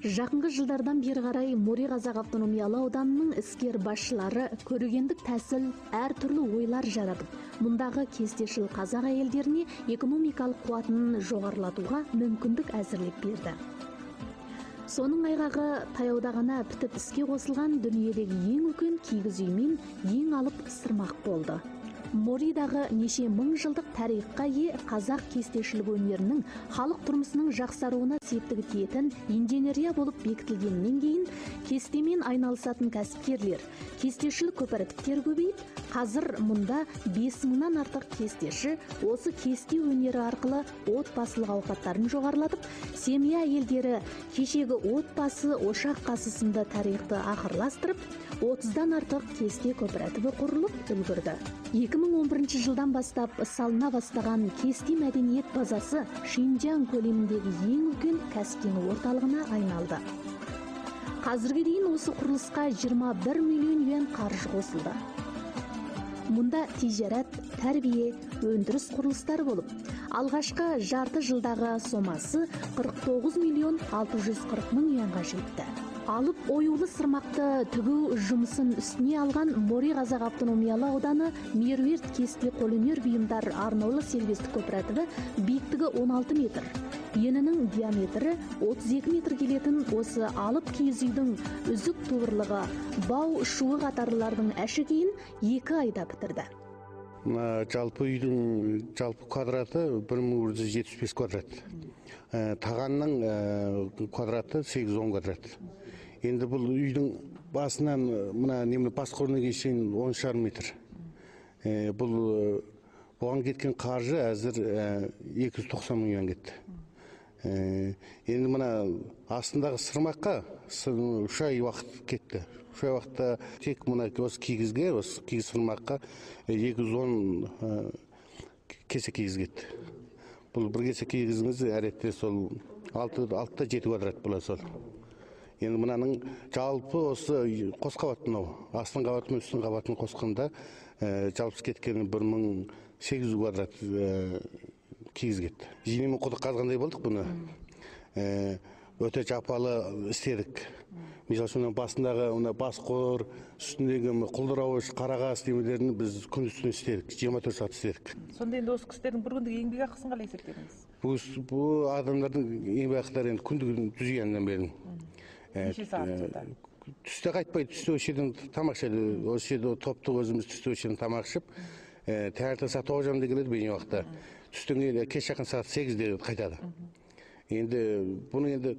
Жақынғы жылдардан бері қарай Мори Қазақ автономиялы ауданының іскер басшылары көрегендік тәсіл, әртүрлі ойлар жаратып, мұндағы кестешіл қазақ әйелдеріне экономикалық қуатын жоғарылатуға мүмкіндік әзірлеп берді. Соның айғағы таяуда ғана бітіп іске қосылған дүниедегі ең үлкен кигіз үй мен ең алып сырмақ болды. Моридағы неше мың жылдық тарихқа ие қазақ кестешілік өнерінің халық тұрмысының жақсаруына септігі тиетін инженерия болып бекітілгеннен кейін кестемен айналысатын кәсіпкерлер, кестешілік кооперативтер көбейіп, қазір мұнда 5000-нан артық кестеші осы кесте өнері арқылы отбасылық ауқаттарын жоғарылатып, семья әйелдері кешегі отбасы ошақ қасысында тарихты ақырластырып, 30-дан артық кесте кооперативі құрылып үлгірді. 2011 жылдан бастап салына бастаған кесте мәдениет базасы Шинжаң көлеміндегі ең үлкен кәсіпкерлік орталығына айналды. Қазірге дейін осы құрылысқа 21 миллион юан қаржы қосылды. Мұнда тижарат, тәрбие, өндіріс құрылыстары болып, алғашқы жарты жылдағы сомасы 49 миллион 640 мың юанға жетті. Алып оюлы сырмақты тігу жұмысын үстіне алған Мори Қазақ автономиялы ауданы Меруерт кесте қолөнер бұйымдар арнаулы сервистік кооперативі биіктігі 16 метр. Енінің диаметрі 32 метр келетін осы алып киіз үйдің үзік туырлығы, бау шуы қатарлылардың әшекейін 2 айда бітірді. Жалпы үйдің жалпы квадраты 1175 квадрат. Тағанның квадраты 810 квадрат. Енді бұл үйдің басынан мына бас қорына шейін 10,5 метр. Бұл бұған кеткен қаржы әзір 290 мың юан кетті. Енді мына астындағы сырмаққа 3 ай уақыт кетті. 3 ай уақытта тек мына осы кигізге, осы кигіз сырмаққа 210 кесе кигіз кетті. Бұл бір кесе кигізіңіз әретте сол 6-7 квадрат болады сол. Енді мынаның жалпы осы қос қабат мынау, астын қабаты мен үстін қабатын қосқанда жалпы кеткені 1800 квадрат кигіз кетті. Жинемен құдық қазғандай болдық бұны. Өте жапалы істедік. Мысалы үшін басындағы бас қор, үстіндегі құлдырауыш, қарағас демелерін біз күн үстіне істедік, 24 сағат істедік. Сонда енді осы кісілердің бір күндік еңбек ақысын қалай есептедіңіз? Бұл адамдардың еңбек ақылары енді күндігін 100 юаннан бердім. Неше сағат сонда? Түсте қайтпай, түсте осы жерден тамақ ішеді. Осы жерде топты өзіміз түсте осы жерден тамақ ішіп, таңертең сағат 9-да келеді бейін уақытта. Түстен кейін кеш жақын сағат 8-де қайтады. Енді бұның енді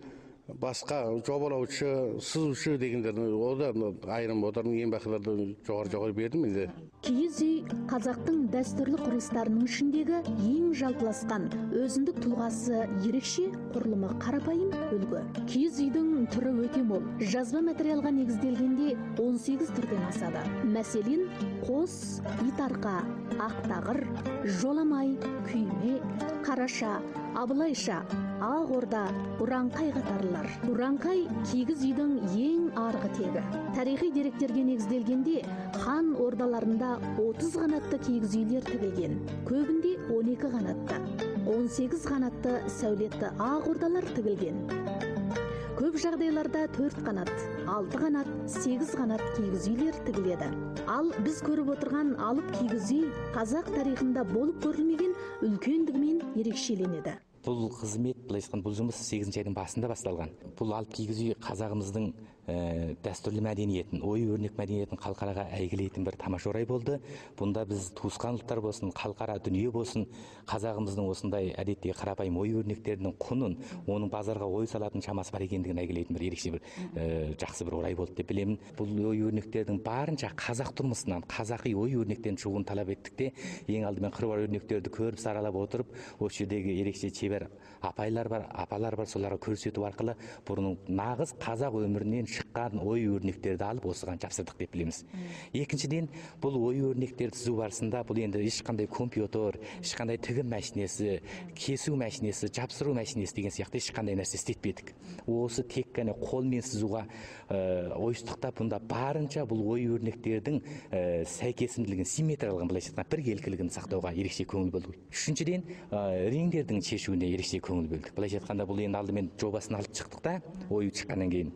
басқа жобалаушы, сызушы дегендер, одан айырым, одардың еңбекақыларды жоғары бердім енді. Киіз үй қазақтың дәстүрлі құрылыстарының ішіндегі ең жалпыласқан, өзіндік тұлғасы ерекше, құрылымы қарапайым үлгі. Киіз үйдің түрі өте мол. Жазба материалға негізделгенде 18 түрден асады. Мәселен, қос, итарқа, ақтағыр, жоламай, күйме, қараша, абылайша, ақ орда, ұранқай қатарлар. Ұранқай кигіз үйдің ең арғы тегі. Тарихи деректерге негізделгенде хан ордаларында 30 қанатты кигіз үйлер тігілген. Көбінде 12 қанатты, 18 қанатты сәулетті ақ ордалар тігілген. Көп жағдайларда 4 қанат, 6 қанат, 8 қанат кигіз үйлер тігіледі. Ал біз көріп отырған алып кигіз үй қазақ тарихында болып көрілмеген үлкендігімен ерекшеленеді. Бұл қызмет, бұл жұмыс 8 айдың басында басталған. Бұл алып кигіз үй қазағымыздың дәстүрлі мәдениетін, ою-өрнек мәдениетін халықараға әйгілейтін бір тамаша орай болды. Бұнда біз туысқан ұлттар болсын, халықара дүние болсын, қазағымыздың осындай әдетте қарапайым ою-өрнектерінің құнын, оның базарға ой салатын шамасы бар екендігін әйгілейтін бір ерекше бір жақсы бір орай болды деп білемін. Бұл ою-өрнектердің барынша қазақ тұрмысынан, қазақи ою-өрнектен шығуын талап еттік те, ең алдымен қыруар өрнектерді көріп саралап отырып, осы жердегі ерекше шебер апайлар бар, апалар бар, соларға көрсету арқылы бұрынның нағыз қазақ өмірінен шыққан ою-өрнектерді алып осыған жапсырдық деп білеміз. Екіншіден, бұл ою-өрнектерді түзу барысында бұл енді ешқандай компьютер, ешқандай тігім мәшинесі, кесу мәшинесі, жапсыру мәшинесі деген сияқты ешқандай нәрсе істетпедік. Осы тек қана қолмен сызуға ойыстықтап, бұнда барынша бұл ою-өрнектердің сәйкесімділігін, симметриялығын, былайша айтқанда біркелкілігін сақтауға ерекше көңіл бөлдік. Үшіншіден, реңдердің шешуіне өңдеуіне ерекше көңіл бөлдік. Былайша айтқанда бұл енді алдымен жобасын алып шықтық та, ой шыққаннан кейін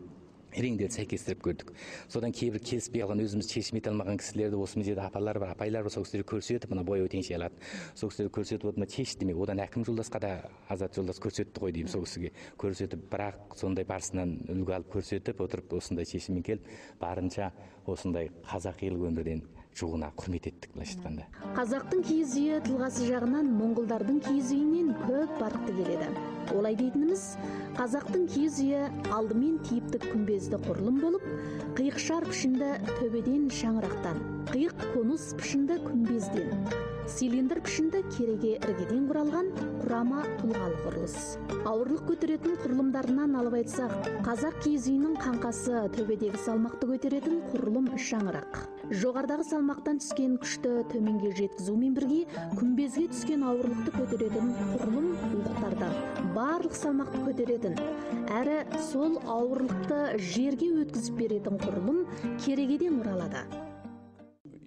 реңдерді сәйкестіріп көрдік. Содан кейбір келіспей қалған, өзіміз шешім ете алмаған кісілерді, осы жерде апалар бар, апайлар бар, сол кісілерді көрсетіп, мына бояу теңшей алады. Сол кісілерді көрсетіп, мына шеш демек, одан әкім жолдасқа да Азат жолдас көрсетті ғой деймін, сол кісіге көрсетіп, бірақ сондай барысынан үлгі алып көрсетіп отырып, осындай шешіммен келіп, барынша осындай қазақилық өмірден жуғына құрмет еттік, былайша айтқанда. Қазақтың киіз үйі тұлғасы жағынан моңғолдардың киіз үйінен көп барықты келеді. Олай дейтініміз, қазақтың киіз үйі алдымен типтік күмбезді құрылым болып, қиықшар пішінді төбеден шаңырақтан, қиық конус пішінді күмбезден, цилиндр пішінді кереге іргеден құралған құрама тұлғалы құрылыс. Ауырлық көтеретін құрылымдарынан алып айтсақ, қазақ киіз үйінің қаңқасы төбедегі салмақты көтеретін құрылым шаңырақ. Жоғардағы салмақтан түскен күшті төменге жеткізумен бірге күмбезге түскен ауырлықты көтеретін құрылым уықтардан барлық салмақты көтеретін, әрі сол ауырлықты жерге өткізіп беретін құрылым керегеден құралады.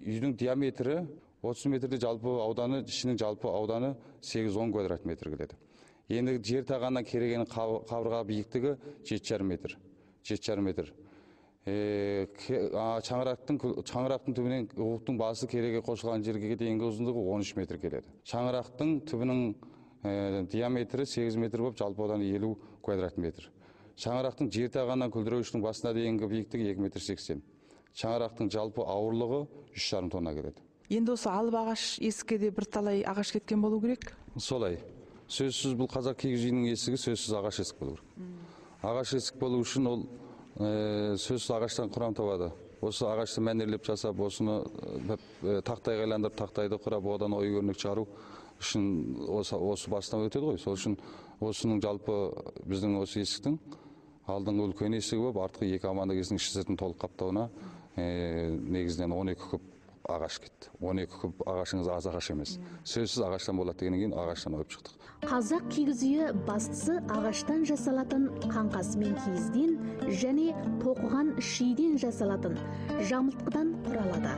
Үйдің диаметрі 30 метрде, жалпы ауданы, ішінің жалпы ауданы 8-10 квадрат метр келеді. Енді жер тағаннан керегенің қабырға биіктігі 7,5 метр. Шаңырақтың түбінен уықтың басы кереге қосылған жерге дейінгі ұзындығы 13 метр келеді. Шаңырақтың түбінің диаметрі 8 метр болып, жалпы одан 50 квадрат метр. Шаңырақтың жер тағаннан күлдіреуіштің басына дейінгі биіктігі 2,80 метр. Шаңырақтың жалпы ауырлығы 3,5 тонна келеді. Енді осы алып ағаш есікке де бір талай ағаш кеткен болу керек? Солай. Сөзсіз бұл қазақ киіз үйінің есігі сөзсіз ағаш есік болу керек. Ағаш есік болу үшін ол сөзсіз ағаштан құрам табады. Осы ағашты мәнерлеп жасап, осыны тақтайға айландырып, тақтайды құрап, одан ою өрнек шығару үшін осы бастан өтеді ғой. Сол үшін осының жалпы біздің осы есіктің алдыңғы үлкен есігі болып, артқы екі амандық есігінің іші сыртын толық қаптауына негізінен 12 күп ағаш кетті. 12 күп ағашыңыз аз ағаш емес. Сөзсіз ағаштан болады дегеннен кейін ағаштан ойып шықтық. Қазақ киіз үйі бастысы ағаштан жасалатын қаңқасы мен киізден және тоқыған шиден жасалатын жамылтқыдан құралады.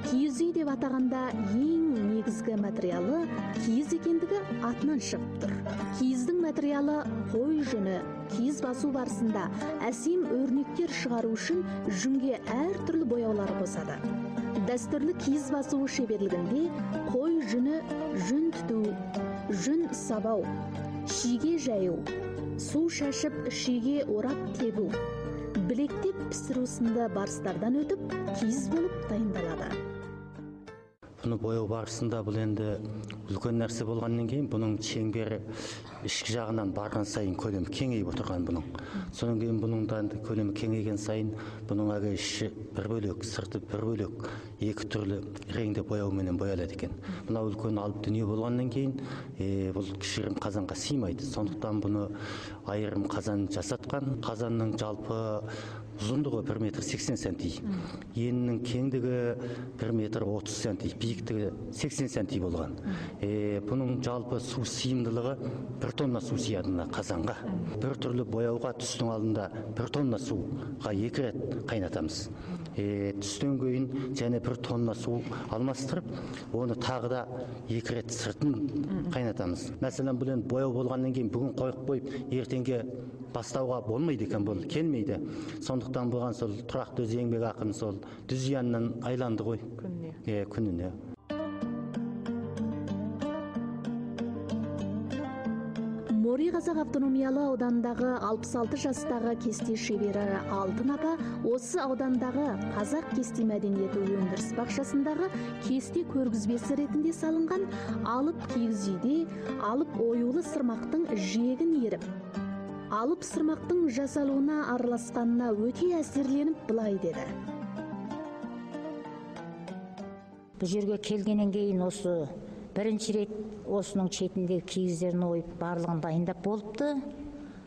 Киіз үй деп атағанда ең негізгі материалы киіз екендігі атынан шығып тұр. Киіздің материалы қой жүні. Киіз басу барысында әсем өрнектер шығару үшін жүнге әртүрлі бояулар қосады. Дәстүрлі киіз басу шеберлігінде қой жүні, жүн түту, жүн сабау, шиге жаю, су шашып шиге орап тебу, білектеп пісіру сынды барыстардан өтіп, киіз болып дайындалады. Бұны бояу барысында бұл енді үлкен нәрсе болғаннан кейін бұның шеңбері ішкі жағынан барған сайын көлемі кеңейіп отырған бұның. Содан кейін бұның да көлемі кеңейген сайын бұның әгі іші бір бөлек, сырты бір бөлек, екі түрлі реңді бояуменен боялады екен. Бұна үлкен алып дүние болғаннан кейін бұл кішігірім қазанға сыймайды. Сондықтан бұны айырым қазан жасатқан. Қазанның жалпы ұзындығы 1,80 см, енінің кеңдігі 1,30 см, биіктігі 80 см болған. Бұның жалпы су сыйымдылығы 1 тонна су сияды қазанға. Бір түрлі бояуға түстің алдында 1 тонна суға 2 рет қайнатамыз. Түстен кейін және 1 тонна су алмастырып, оны тағы да 2 рет сыртын қайнатамыз. Мәселен, бұл бояу болғаннан кейін бүгін қойып қойып, ертеңге бастауға болмайды екен, бұл келмейді. Сондықтан болған сол тұрақты өз еңбек ақын сол дүз янынан айланды ғой. Күніне. Мори Қазақ автономиялы аудандағы 66 жастағы кесте шебері Алтын апа осы аудандағы қазақ кесте мәдениеті өндіріс бақшасындағы кесте көргізбесі ретінде салынған алып киіз үйде алып оюлы сырмақтың жиегін еріп, алып сырмақтың жасалуына араласқанына өте әсерленіп былай деді. Бұл жерге келгеннен кейін осы бірінші рет осының шетіндегі киіздерін ойып барлығын дайындап болыпты.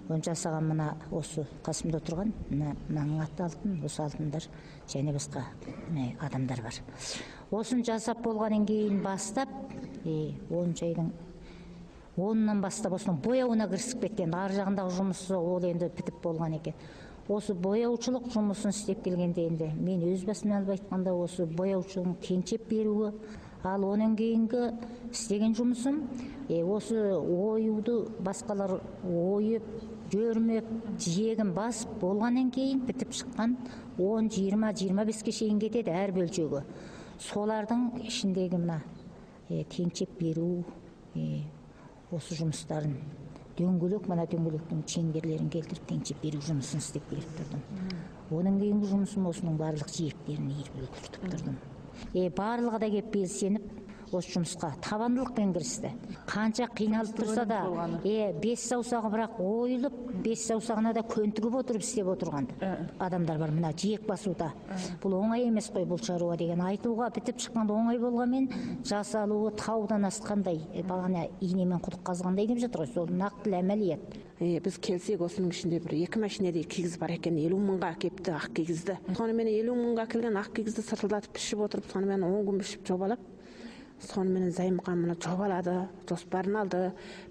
Оны жасаған мына осы қасымда отырған мынаның аты Алтын, осы Алтындар және басқа адамдар бар. Осын жасап болғаннан кейін бастап 10 айдың 10-нан бастап осының бояуына кірісіп кеткен. Ар жағындағы жұмысы ол енді бітіп болған екен. Осы бояушылық жұмысын істеп келгенде енді мен өз басымнан алып айтқанда осы бояушылығын кеңшеп беруі, Ал онан кейінгі істеген жұмысым осы оюды басқалар ойып, жөрмеп, жиегін басып болғаннан кейін бітіп шыққан 10-20-25-ке шейін кетеді әр бөлшегі. Солардың ішіндегі мына теңшеп беру, осы жұмыстарын дөңгелек, мына дөңгелектің шеңберлерін келтіріп теңшеп беру жұмысын істеп келіп тұрдым. Оның кейінгі жұмысым осының барлық жиектерін иіріп үлгертіп тұрдым. Барлығы да кеп белсеніп осы жұмысқа табандылықпен кірісті. Қанша қиналып тұрса да, 5 саусағы бірақ ойылып, 5 саусағына да көнтігіп отырып істеп отырғанды адамдар бар. Мына жиек басуда. Бұл оңай емес қой, бұл шаруа деген. Айтуға бітіп шыққанда оңай болғанмен, жасалуы таудан асқандай, бағана инемен құдық қазғандай деп жатыр ғой, сол нақты әмәлият. Біз келсек, осының ішінде бір 2 машинедей кигіз бар екен, 50 мыңға кепті ақ кигізді. Сонымен 50 мыңға келген ақ кигізді сыртылдатып пішіп отырып, сонымен 10 күн пішіп жобалап, сонымен Зайымхан мұны жобалады, жоспарын алды.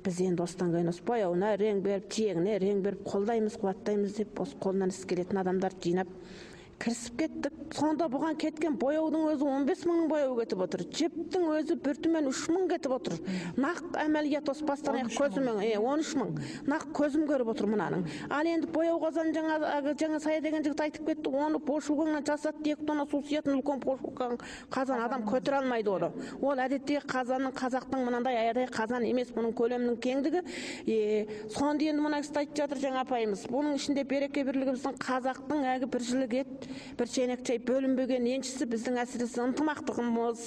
Біз енді осыдан кейін осы бояуына рең беріп, жиегіне рең беріп, қолдаймыз, қуаттаймыз деп, осы қолынан іс келетін адамдар жинап кірісіп кеттік. Сонда бұған кеткен бояудың өзі 15 мыңның бояуы кетіп отыр. Жіптің өзі бүртімен 3 мың кетіп отыр. Нақ әмәлият осы бастан аяқ көзімен 13 мың. Нақ көзім көріп отыр мұнаның. Ал енді бояу қазан жаңа Сая деген жігіт айтып кетті, оны пошукаңнан жасатты, 2 тонна су сиятын үлкен пошукаң қазан адам көтере алмайды оны. Ол әдеттегі қазанның, қазақтың мынандай аядай қазан емес, бұның көлемінің кеңдігі. Сонда енді мына кісі айтып жатыр жаңа апайымыз. Бұның ішінде береке бірлігіміздің қазақтың әгі бір жілік ет, бір шенекчей бөлінбеген еншісі біздің әсіресе ынтымақтығымыз.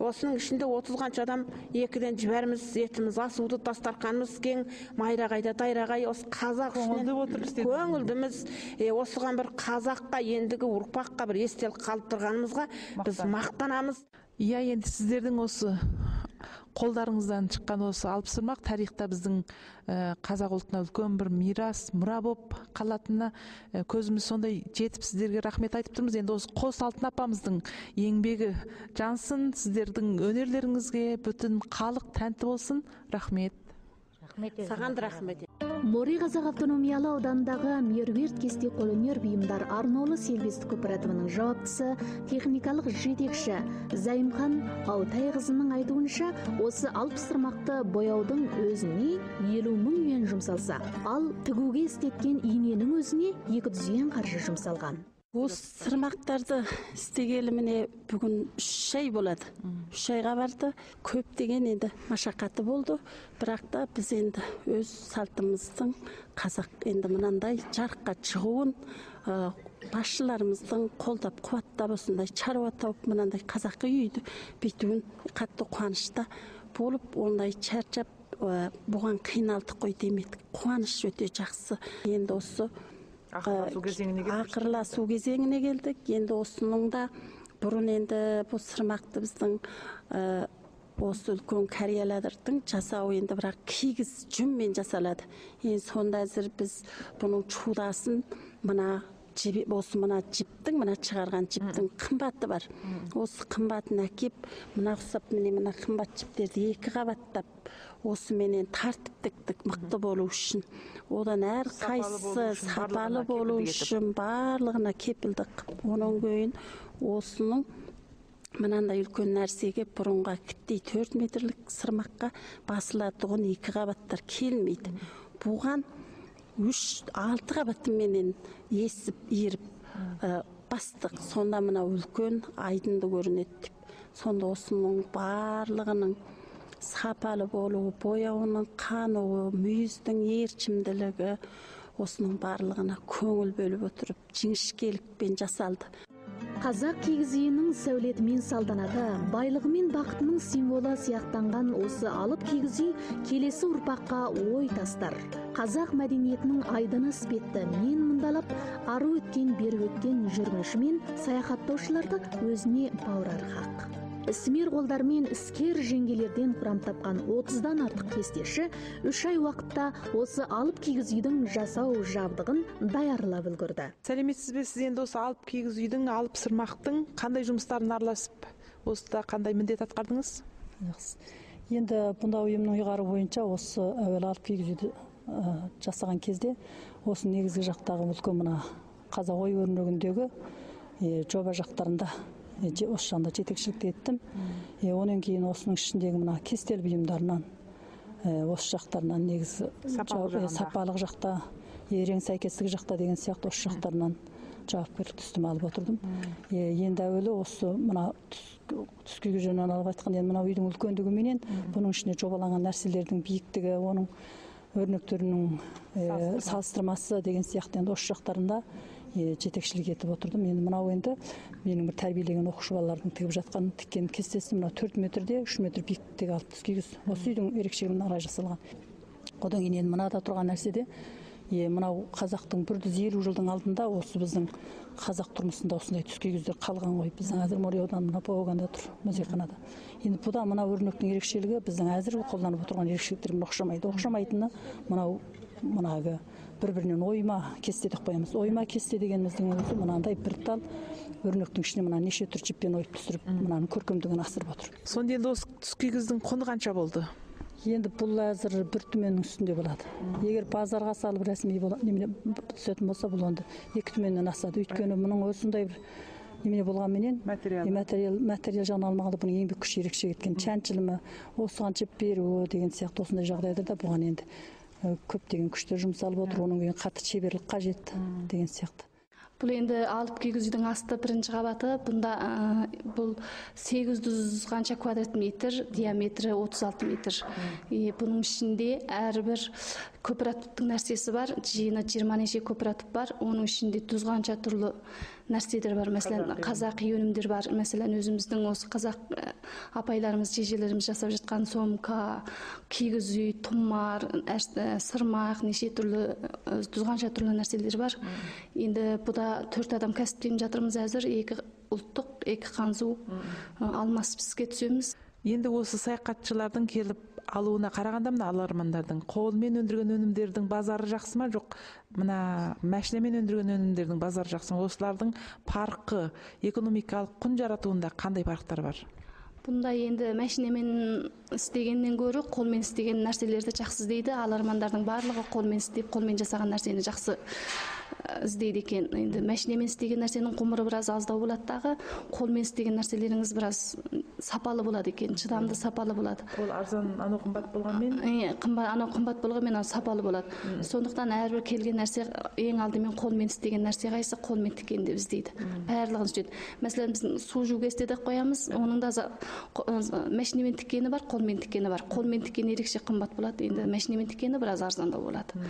Осының ішінде 30 қанша адам екіден жібәріміз, етіміз, асуды, дастарқанымыз кең, майрағайда дайрағай, осы қазақ көңілдіміз. Осыған бір қазаққа, ендігі ұрпаққа бір естелік қалдырғанымызға біз мақтанамыз. Енді сіздердің осы қолдарыңыздан шыққан осы алыпсырмақ тарихта біздің қазақ ұлтына үлкен бір мирас, мұра болып қалатынына көзіміз сондай жетіп сіздерге рахмет айтып тұрмыз. Енді осы Қос Алтын апамыздың еңбегі жансын, сіздердің өнерлеріңізге бүтін халық тәнті болсын. Рахмет. Саған да рахмет. Мори Қазақ автономиялы аудандағы меруерт кесте қолөнер бұйымдар арнаулы сервистік кооперативінің жауаптысы, техникалық жетекші Зайымхан Аутайқызының айтуынша, осы алыпсырмақты бояудың өзіне 50 мың юан жұмсалса, ал тігуге істеткен иненің өзіне 200 юан қаржы жұмсалған. Осы сырмақтарды істегелі міне бүгін 3 ай болады. 3 айға барды. Көп деген енді машақаты болды. Бірақ та біз енді өз салтымыздың қазақ енді мынандай жарыққа шығуын, басшыларымыздың қолдап қуаттап осындай шаруа тауып мынандай қазақы үйді бүйтуін қатты қуанышта болып, ондай шаршап бұған қиналдық қой демедік. Қуаныш өте жақсы. Енді осы ақырласу кезеңіне келдік. Енді осының да бұрын енді бұл сырмақты біздің осы үлкен кәрияладырдың жасауы енді бірақ кигіз жүнмен жасалады. Енді сонда әзір біз бұның чудасын осы мына жіптің, мына шығарған жіптің қымбаты бар. Осы қымбатын әкеп, мына ұқсап мына қымбат жіптерді 2 қабаттап, осы менен тартып тіктік мықты болу үшін. Одан әр қайсысы сапалы болу үшін барлығына кепілдік. Оның көйін осының мынандай үлкен нәрсеге бұрынға кіттей 4 метрлік сырмаққа басылатығын 2 қабаттар келмейді. Бұған 3-6 қабаттың менен есіп, еріп бастық. Сонда мына үлкен айдынды көрінеді. Сонда осының барлығының сапалы болуы, бояуының қануы, мүйіздің ерчімділігі, осының барлығына көңіл бөліп отырып, жіңішкелікпен жасалды. Қазақ кигіз үйінің сәулеті мен салтанаты, байлығы мен бақытының символы сияқтанған осы алып кигіз үй келесі ұрпаққа ой тастар. Қазақ мәдениетінің айдыны іспетті мен мұндалап, ары өткен, бері өткен жүргінші мен саяхаттаушыларды өзіне баурар хақ. Ісмер қолдармен іскер жеңгелерден құрам тапқан 30-дан артық кестеші 3 ай уақытта осы алып кигіз үйдің жасау жабдығын даярлап үлгерді. Сәлеметсіз бе, сіз енді осы алып кигіз үйдің, алып сырмақтың қандай жұмыстарын араласып, осыда қандай міндет атқардыңыз? Енді бұнда ұйымның ұйғары бойынша осы әуел алып кигіз үйді жасаған кезде осы негізгі жақтағы үлкен мына қазақ ой өрнегіндегі жоба жақтарында осы жанда жетекшілік еттім. Онан кейін осының ішіндегі мына кестелі бұйымдарынан, осы жақтарынан негізі сапалық жақта, ерең сәйкестігі жақта деген сияқты осы жақтарынан жауапкерлік үстіме алып отырдым. Енді әуелі осы мына түскегі жөнінен алып айтқанда, мына үйдің үлкендігіменен бұның ішіне жобаланған нәрселердің биіктігі, оның өрнектерінің салыстырмасы деген сияқты енді осы жақтарында жетекшілік етіп отырдым. Енді мынау енді менің бір тәрбиелеген оқушы балалардың тігіп жатқан тіккен кестесі мына 4 метрде 3 метр биіктіктегі алып түскегіз. Осы үйдің ерекшелігіне қарай жасалған. Одан кейін енді мынада тұрған нәрседе мынау қазақтың 150 жылдың алдында осы біздің қазақ тұрмысында осындай түскегіздер қалған ғой. Біздің әзір Море ауданы мына Павлоганда тұр, музейханада. Енді бұда мына өрнектің ерекшелігі біздің әзір қолданып отырған ерекшеліктермен ұқсамайды. Ұқсамайтыны мынағы бір-бірінен ойма кесте деп қоямыз. Ойма кесте дегеніміздің өзі мынандай бір тал өрнектің ішіне мына неше түр жіппен ойып түсіріп, мынаның көркемдігін асырып отыр. Сонда енді осы түскегіздің құны қанша болды? Енді бұл әзір бір түменнің үстінде болады. Егер базарға салып рәсми түсетін болса, бұл онда 2 түменнен асады. Өйткені мұның осындай бір немене болғанменен материал жағынан алмағанда бұның еңбек күші ерекше кеткен. Чәншілімі, осыған жіп беруі деген сияқты осындай жағдайда бұған енді көптеген күштер жұмсалып отыр. Оның кейін қатты шеберлік қажет деген сияқты. Бұл енді алып кигізудің асты бірінші қабаты. Бұнда бұл 800 қанша квадрат метр, диаметрі 36 метр. Бұның ішінде әрбір кооперативтің нәрсесі бар, жиыны 20 неше кооператив бар. Оның ішінде 100 қанша түрлі нәрселер бар. Мәселен, қазақи өнімдер бар. Мәселен, өзіміздің осы қазақ апайларымыз, жежелеріміз жасап жатқан сомка, кигіз үй, тұмар, сырмақ, неше түрлі 100 қанша түрлі нәрселер бар. Енді бұда 4 адам кәсіптеніп жатырмыз әзір, 2 ұлттық, 2 қанзу алмасып іске түсеміз. Енді осы саяхатшылардың келіп алуына қарағанда мына алармандардың қолмен өндірген өнімдердің базары жақсы ма, жоқ мына машинамен өндірген өнімдердің базары жақсы ма? Осылардың парқы, экономикалық құн жаратуында қандай парқтар бар? Бұнда енді машинамен істегеннен гөрі қолмен істеген нәрселерді жақсы іздейді. Алармандардың барлығы қолмен істеп, қолмен жасаған нәрсені жақсы іздейді екен. Енді машинамен істеген нәрсенің құмыры біраз аздау болады дағы, қолмен істеген нәрселеріңіз біраз сапалы болады екен, шыдамды сапалы болады. Ол арзан, анау қымбат болғанмен? Анау қымбат болғанмен сапалы болады. Сондықтан әрбір келген нәрсе ең алдымен қолмен істеген нәрсе қайсы, қолмен тіккен деп іздейді. Барлығын іздейді. Мәселен, біз су жуу кесте де қоямыз, оның да машинамен тіккені бар, қолмен тіккені бар. Қолмен тіккен ерекше қымбат болады, енді машинамен тіккені біраз арзандау болады.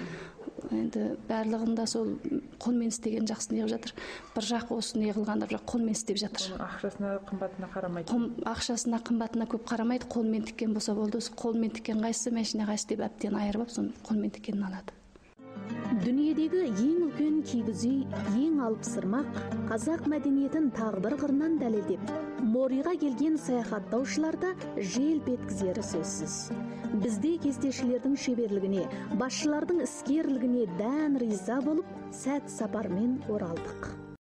Енді барлығында сол қолмен істеген жақсы неғып жатыр. Бір жақ осы неғылғанда бір қолмен істеп жатыр. Ақшасына, қымбатына қарамайды. Ақшасына, қымбатына көп қарамайды. Қолмен тіккен болса болды. Қолмен тіккен қайсы, машина қайсы деп әбден айырып, соны қолмен тіккенін алады. Дүниедегі ең үлкен кигіз үй, ең алып сырмақ, қазақ мәдениетін тағы бір қырынан дәлелдеп, Мориға келген саяхаттаушыларда желп еткізері сөзсіз. Бізде кестешілердің шеберлігіне, басшылардың іскерлігіне дән риза болып, сәт сапармен оралдық.